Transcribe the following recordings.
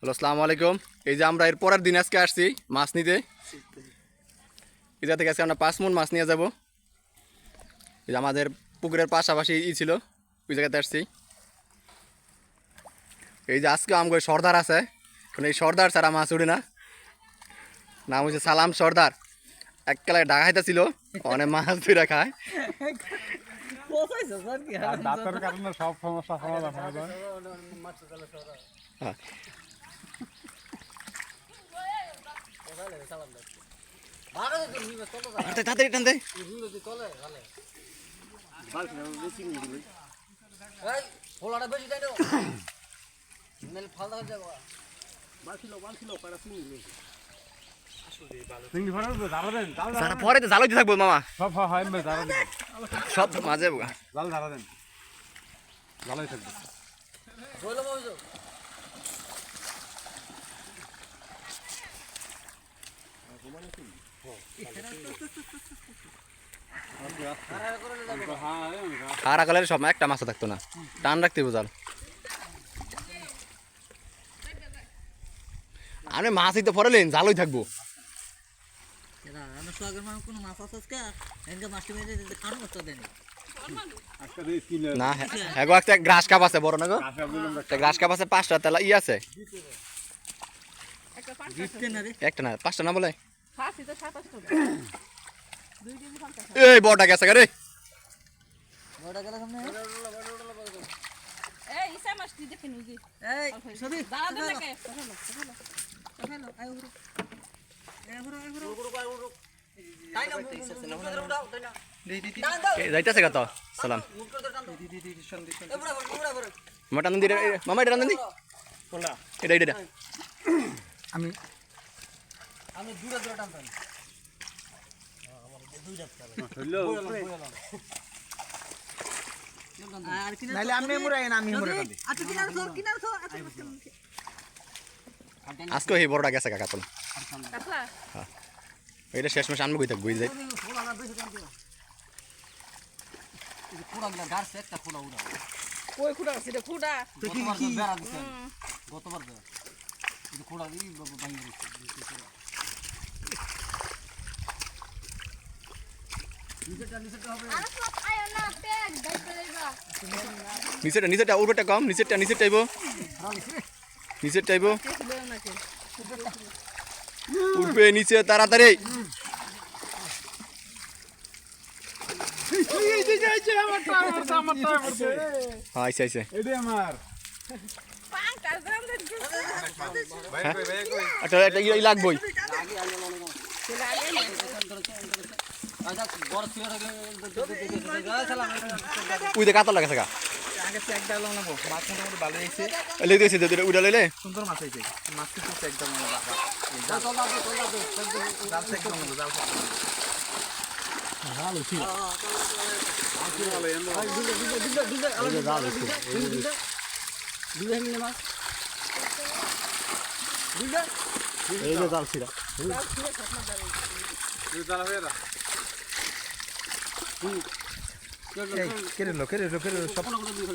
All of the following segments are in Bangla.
হ্যালো, আসসালামু আলাইকুম। এই যে আমরা এর পরের দিন আজকে আসছি মাছ নিতে। এই জায়গা থেকে আজকে আমরা 5 মণ মাছ নিয়ে যাব। এই যে আমাদের পুকুরের পাশাপাশি ছিল, ওই জায়গাতে আসছি। এই যে আজকে আমাদের সর্দার আছে, এখন এই সর্দার ছাড়া মাছ উঠে না। নাম হচ্ছে সালাম সর্দার। এককালে ঢাকা খাইতেছিল, অনেক মাছ ধরে খায়। দাঁতের কারণে সব সমস্যা সমাধান হয়ে যায়। হ্যাঁ। তাড়াতাড়ি টান দে। চিংড়ি ফাটা ধারা দেন, পরে তো জালই থাকবো মামা, সব হয় ধারা দেন, সব মাঝে জাল ধারা দেন, জালাই থাকবে। খারা কালের সব একটা মাছ থাকতো না, টান রাখতে বুঝাল। আমি মাছই তো পরেলেন, জালই থাকবো না। হ্যাঁ গো, একটা গ্রাস কাপ আছে বড় না গো, একটা গ্রাস কাপ আছে, 5টা তেলা ই আছে, একটা না 5টা না বলে। এই বড়টা গেছে রে, যাইতেছে কত সালাম মাটন দি মামা, এটা রান্ধন দি, এটা এটা আমি দূরে দূরে টানতাম। আজকে এই বড়টা গেছে কাকা তোল। হ্যাঁ, এটা শেষ মাস আনবো, থাকবো এই যাই। নিচেটা উপরটা কম, নিচের টাইব, উঠবে নিচে তাড়াতাড়ি। আইসে আইসে লাগবই। ওই যে কাতল লাগাছে গা, উড়া লইলে সুন্দর মাছ হয়েছে, মাছ কিন্তু একদম জাল ছিড়া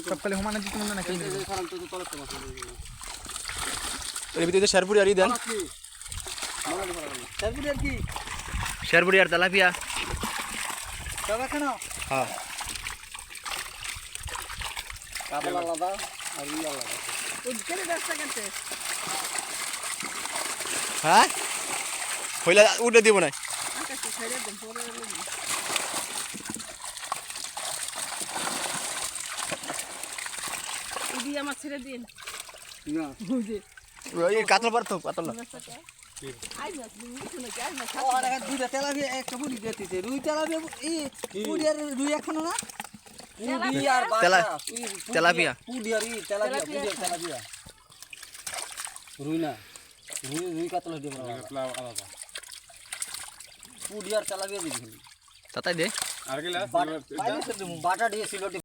সবকালে হুমানে দিতে মনে না শেরপুরি আর দেন, শেরপুরি আর তেলাপিয়া। হ্যাঁ হ্যাঁ হইলে উঠে দিব না। কাতল পারতো কাতল তেলাপিয়া রুই না, রুই কাতল আলাদা, পুডিয়ার তেলাপিয়া দিবি তাতাই দে বাটা দিয়েছিল।